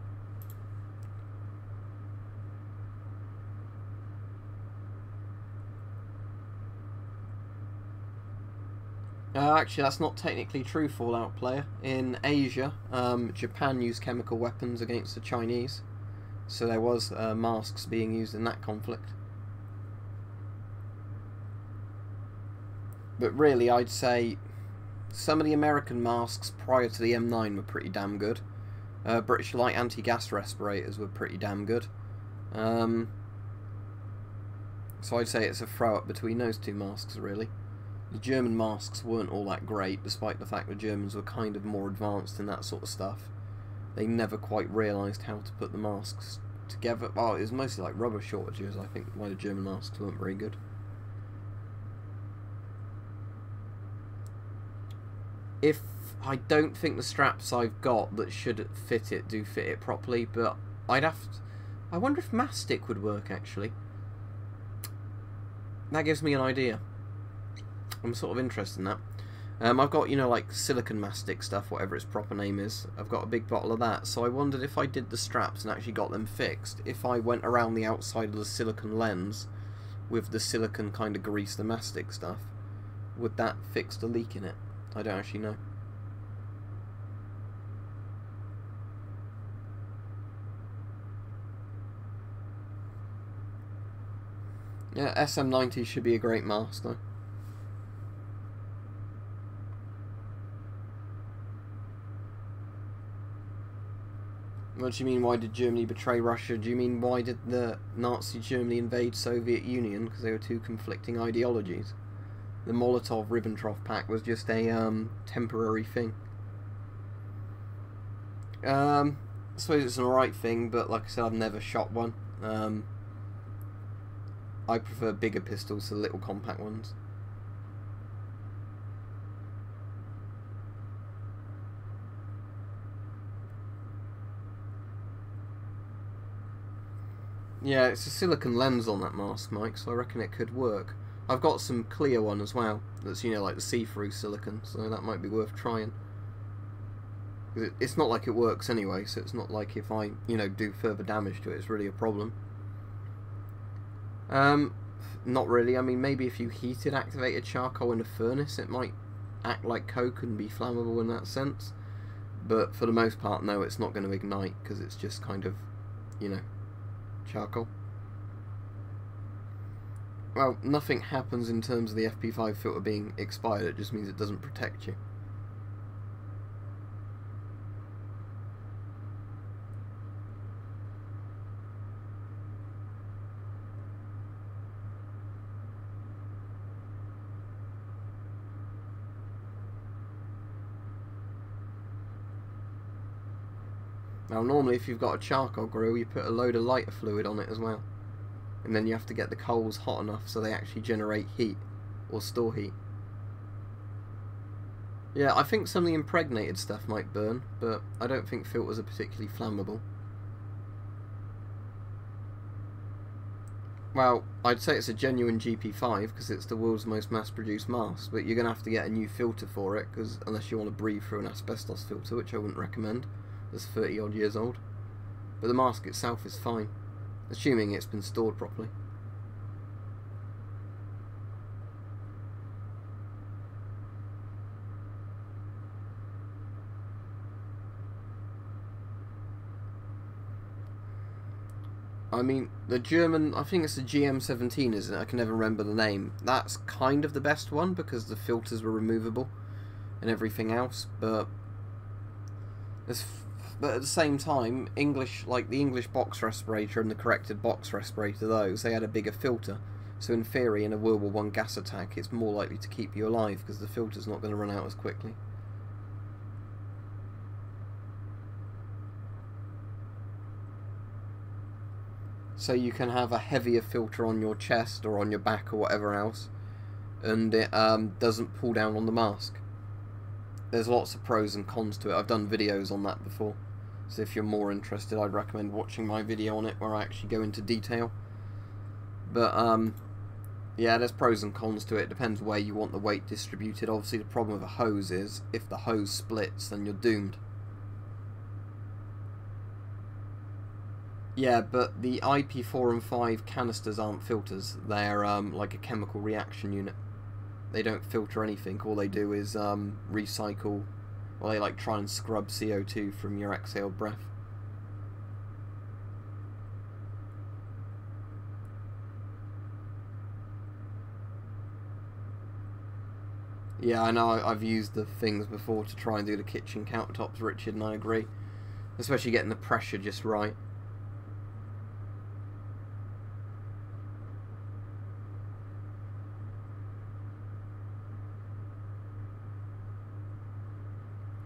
Actually, that's not technically true, Fallout player. In Asia, Japan used chemical weapons against the Chinese, so there was masks being used in that conflict. But really, I'd say some of the American masks prior to the M9 were pretty damn good. British light anti-gas respirators were pretty damn good. So I'd say it's a throw-up between those two masks, really. The German masks weren't all that great, despite the fact the Germans were kind of more advanced in that sort of stuff. They never quite realised how to put the masks together. Well, it was mostly like rubber shortages, I think, why the German masks weren't very good. I don't think the straps I've got that should fit it do fit it properly, but I'd have to... I wonder if mastic would work, actually. That gives me an idea. I'm sort of interested in that. I've got, you know, like silicon mastic stuff, whatever its proper name is. I've got a big bottle of that, so I wondered if I did the straps and actually got them fixed, if I went around the outside of the silicon lens with the silicon kind of grease, the mastic stuff, would that fix the leak in it? I don't actually know. Yeah, SM90 should be a great mask though. What do you mean, why did Germany betray Russia? Do you mean, why did the Nazi Germany invade Soviet Union? Because they were two conflicting ideologies. The Molotov-Ribbentrop Pact was just a temporary thing. I suppose it's an alright thing, but like I said, I've never shot one. I prefer bigger pistols to little compact ones. Yeah, it's a silicone lens on that mask, Mike, so I reckon it could work. I've got some clear one as well, that's, you know, like the see-through silicone, so that might be worth trying. It's not like it works anyway, so it's not like if I, you know, do further damage to it, it's really a problem. Not really. I mean, maybe if you heated activated charcoal in a furnace, it might act like coke and be flammable in that sense. But for the most part, no, it's not going to ignite, because it's just kind of, you know, charcoal. Well, nothing happens in terms of the FP5 filter being expired, it just means it doesn't protect you. Now normally if you've got a charcoal grill, you put a load of lighter fluid on it as well. And then you have to get the coals hot enough so they actually generate heat, or store heat. Yeah, I think some of the impregnated stuff might burn, but I don't think filters are particularly flammable. Well, I'd say it's a genuine GP5 because it's the world's most mass-produced mask, but you're going to have to get a new filter for it, because unless you want to breathe through an asbestos filter, which I wouldn't recommend. That's 30 odd years old. But the mask itself is fine, assuming it's been stored properly. I mean, the German, I think it's the GM17, isn't it? I can never remember the name. That's kind of the best one because the filters were removable and everything else, but at the same time, like the English box respirator and the corrected box respirator, those, they had a bigger filter. So in theory, in a World War I gas attack, it's more likely to keep you alive because the filter's not going to run out as quickly. So you can have a heavier filter on your chest or on your back or whatever else, and it doesn't pull down on the mask. There's lots of pros and cons to it. I've done videos on that before. So if you're more interested, I'd recommend watching my video on it where I actually go into detail. But yeah, there's pros and cons to it. It depends where you want the weight distributed. Obviously the problem with a hose is if the hose splits, then you're doomed. Yeah, but the IP4 and 5 canisters aren't filters. They're like a chemical reaction unit. They don't filter anything. All they do is recycle. Well, they like try and scrub CO2 from your exhaled breath. Yeah, I know. I've used the things before to try and do the kitchen countertops, Richard, and I agree. Especially getting the pressure just right.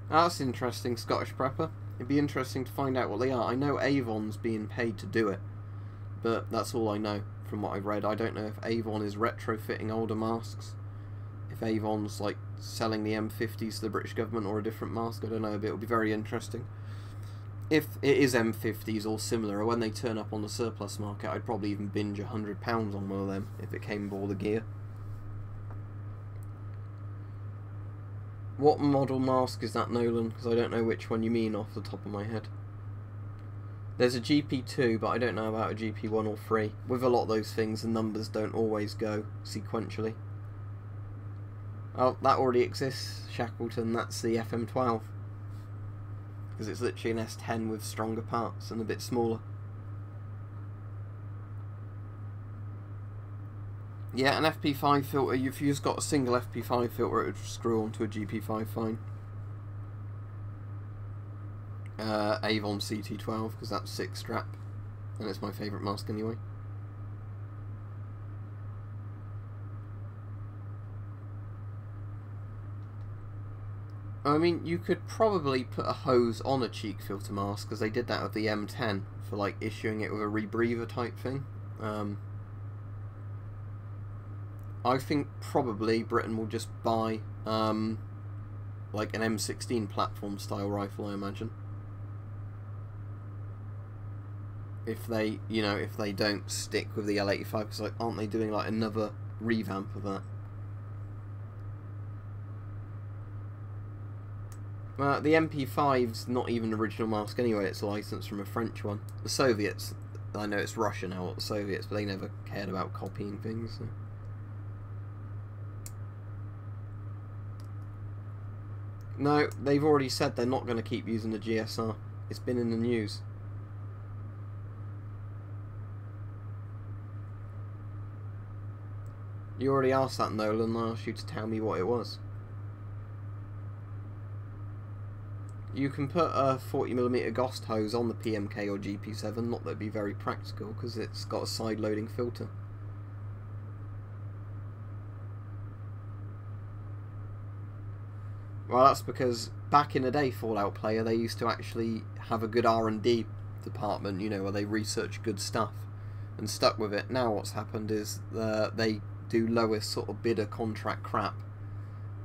That's interesting, Scottish Prepper. It'd be interesting to find out what they are. I know Avon's being paid to do it, but that's all I know from what I've read. I don't know if Avon is retrofitting older masks, if Avon's like selling the M50s to the British government or a different mask. I don't know, but it'll be very interesting. If it is M50s or similar, or when they turn up on the surplus market, I'd probably even binge £100 on one of them if it came with all the gear. What model mask is that, Nolan? Because I don't know which one you mean off the top of my head. There's a GP2, but I don't know about a GP1 or 3. With a lot of those things, the numbers don't always go sequentially. Oh, that already exists, Shackleton. That's the FM12. Because it's literally an S10 with stronger parts and a bit smaller. Yeah, an FP5 filter, if you've just got a single FP5 filter, it would screw onto a GP5 fine. Avon CT12, because that's 6 strap, and it's my favourite mask anyway. I mean, you could probably put a hose on a cheek filter mask, because they did that with the M10 for like issuing it with a rebreather type thing. I think probably Britain will just buy like an M16 platform style rifle, I imagine. If they, you know, if they don't stick with the L85, because like, aren't they doing like another revamp of that? The MP5's not even an original mask anyway, it's a license from a French one. The Soviets, I know it's Russia now, the Soviets, but they never cared about copying things. So. No, they've already said they're not going to keep using the GSR. It's been in the news. You already asked that, Nolan. I asked you to tell me what it was. You can put a 40mm Ghost hose on the PMK or GP7, not that it'd be very practical, because it's got a side-loading filter. Well, that's because back in the day, Fallout player, they used to actually have a good R&D department, you know, where they research good stuff and stuck with it. Now what's happened is they do lowest sort of bidder contract crap.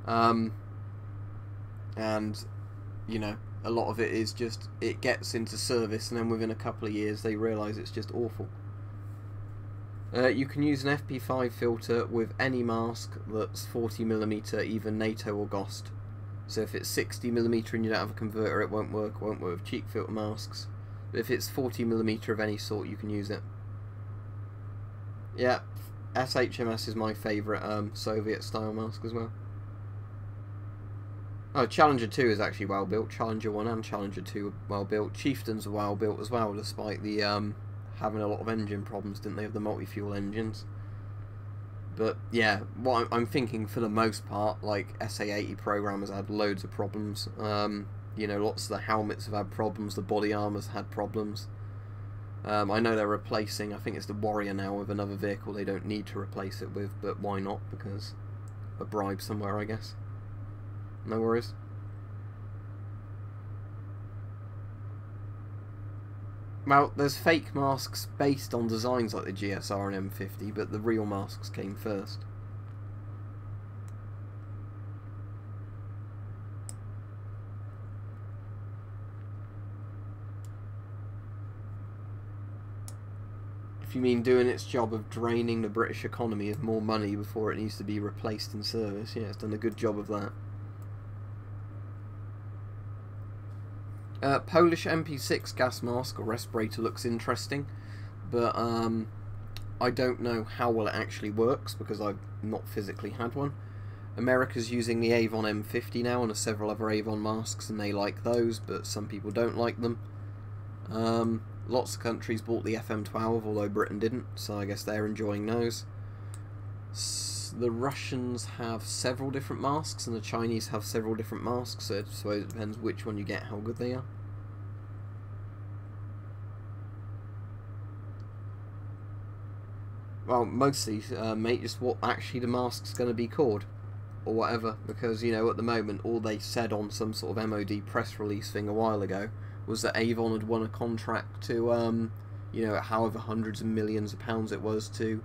And, you know, a lot of it is just, it gets into service and then within a couple of years they realise it's just awful. You can use an FP5 filter with any mask that's 40mm, either NATO or Ghost. So if it's 60mm and you don't have a converter, it won't work. It won't work with cheek filter masks. But if it's 40mm of any sort, you can use it. Yeah, SHMS is my favourite Soviet style mask as well. Oh, Challenger 2 is actually well built. Challenger 1 and Challenger 2 are well built. Chieftains are well built as well, despite the having a lot of engine problems, didn't they, of the multi-fuel engines. But yeah, what I'm thinking for the most part, like SA-80 programmers had loads of problems. You know, lots of the helmets have had problems, the body armor's had problems. I know they're replacing, I think it's the Warrior now, with another vehicle they don't need to replace it with, but why not? Because a bribe somewhere, I guess. No worries. Well, there's fake masks based on designs like the GSR and M50, but the real masks came first. If you mean doing its job of draining the British economy of more money before it needs to be replaced in service, yeah, it's done a good job of that. Polish MP6 gas mask or respirator looks interesting, but I don't know how well it actually works because I've not physically had one. America's using the Avon M50 now and several other Avon masks, and they like those, but some people don't like them. Lots of countries bought the FM12, although Britain didn't, so I guess they're enjoying those. The Russians have several different masks, and the Chinese have several different masks, so I suppose it depends which one you get, how good they are. Well, mostly, mate, just what actually the mask's going to be called, or whatever, because, you know, at the moment, all they said on some sort of MOD press release thing a while ago was that Avon had won a contract to, you know, however hundreds of millions of pounds it was to,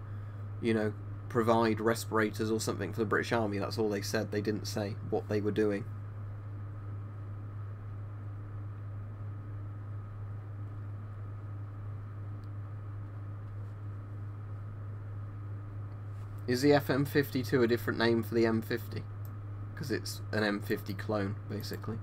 you know, provide respirators or something for the British Army. That's all they said. They didn't say what they were doing. Is the FM52 a different name for the M50? Because it's an M50 clone, basically.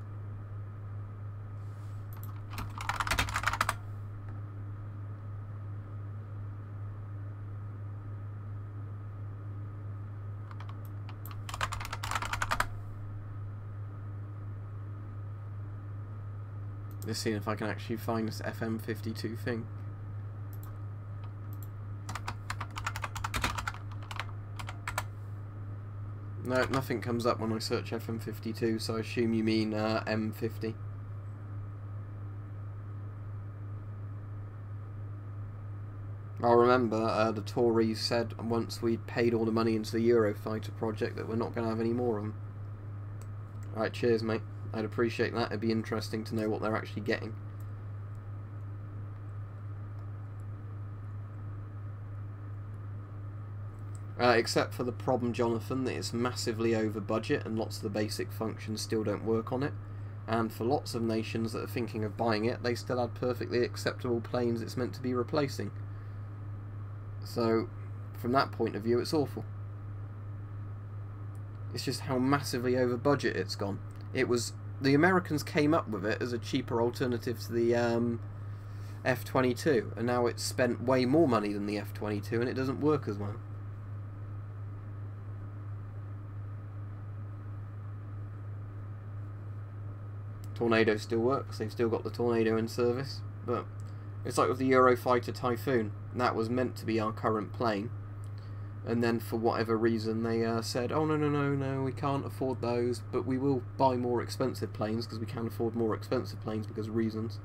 Just seeing if I can actually find this FM52 thing. No, nothing comes up when I search FM52, so I assume you mean M50. I remember the Tories said once we'd paid all the money into the Eurofighter project that we're not going to have any more of them. Alright, cheers mate. I'd appreciate that. It'd be interesting to know what they're actually getting. Except for the problem, Jonathan, that it's massively over budget and lots of the basic functions still don't work on it. And for lots of nations that are thinking of buying it, they still have perfectly acceptable planes it's meant to be replacing. So, from that point of view, it's awful. It's just how massively over budget it's gone. It was... The Americans came up with it as a cheaper alternative to the F-22, and now it's spent way more money than the F-22 and it doesn't work as well. Tornado still works, they've still got the Tornado in service, but it's like with the Eurofighter Typhoon. That was meant to be our current plane, and then for whatever reason they said, oh no, we can't afford those, but we will buy more expensive planes because we can afford more expensive planes because of reasons.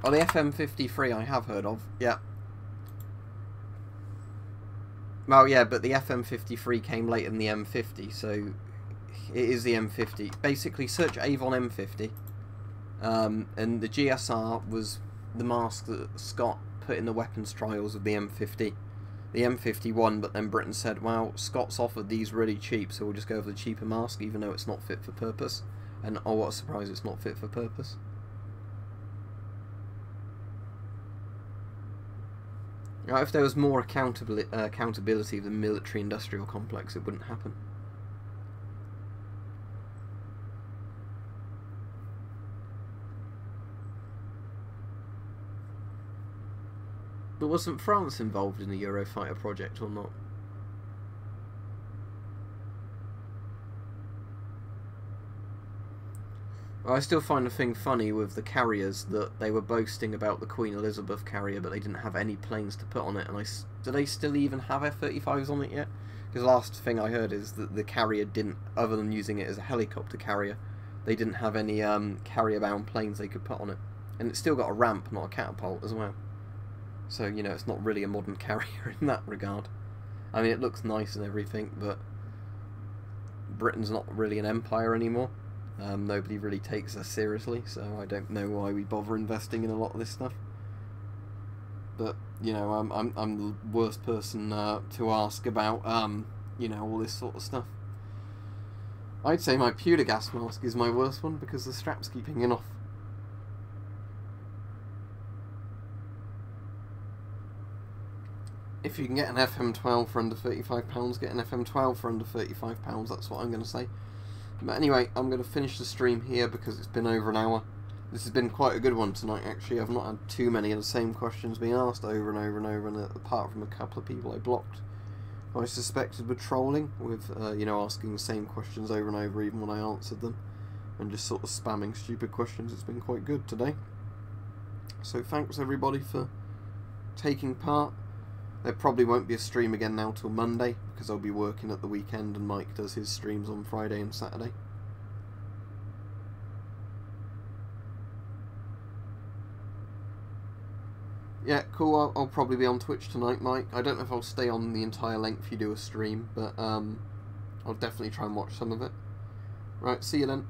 Oh, the FM53 I have heard of, yeah. Well, yeah, but the FM53 came later than the M50, so it is the M50. Basically, search Avon M50. And the GSR was the mask that Scott put in the weapons trials of the M50. The M50 won, but then Britain said, well, Scott's offered these really cheap, so we'll just go for the cheaper mask, even though it's not fit for purpose. And oh, what a surprise, it's not fit for purpose. Now, if there was more accountability of the military-industrial complex, it wouldn't happen. But wasn't France involved in the Eurofighter project or not? Well, I still find the thing funny with the carriers that they were boasting about the Queen Elizabeth carrier, but they didn't have any planes to put on it. And do they still even have F-35s on it yet? Because the last thing I heard is that the carrier didn't, other than using it as a helicopter carrier, they didn't have any carrier-bound planes they could put on it. And it's still got a ramp, not a catapult, as well. So, you know, it's not really a modern carrier in that regard. I mean, it looks nice and everything, but Britain's not really an empire anymore. Nobody really takes us seriously, so I don't know why we bother investing in a lot of this stuff. But, you know, I'm the worst person to ask about, you know, all this sort of stuff. I'd say my pewter gas mask is my worst one, because the straps keep hanging off. If you can get an FM12 for under £35, get an FM12 for under £35, that's what I'm going to say. But anyway, I'm going to finish the stream here because it's been over an hour. This has been quite a good one tonight, actually. I've not had too many of the same questions being asked over and over and over, and apart from a couple of people I blocked, I suspected were trolling with, you know, asking the same questions over and over even when I answered them, and just sort of spamming stupid questions. It's been quite good today. So thanks everybody for taking part. There probably won't be a stream again now till Monday, because I'll be working at the weekend and Mike does his streams on Friday and Saturday. Yeah, cool, I'll probably be on Twitch tonight, Mike. I don't know if I'll stay on the entire length you do a stream, but I'll definitely try and watch some of it. Right, see you then.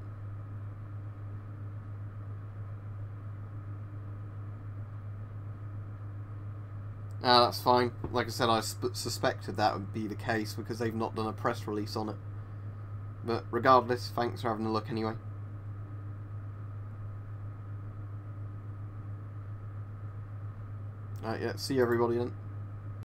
That's fine. Like I said, I suspected that would be the case because they've not done a press release on it. But regardless, thanks for having a look anyway. Alright, yeah, see you everybody then.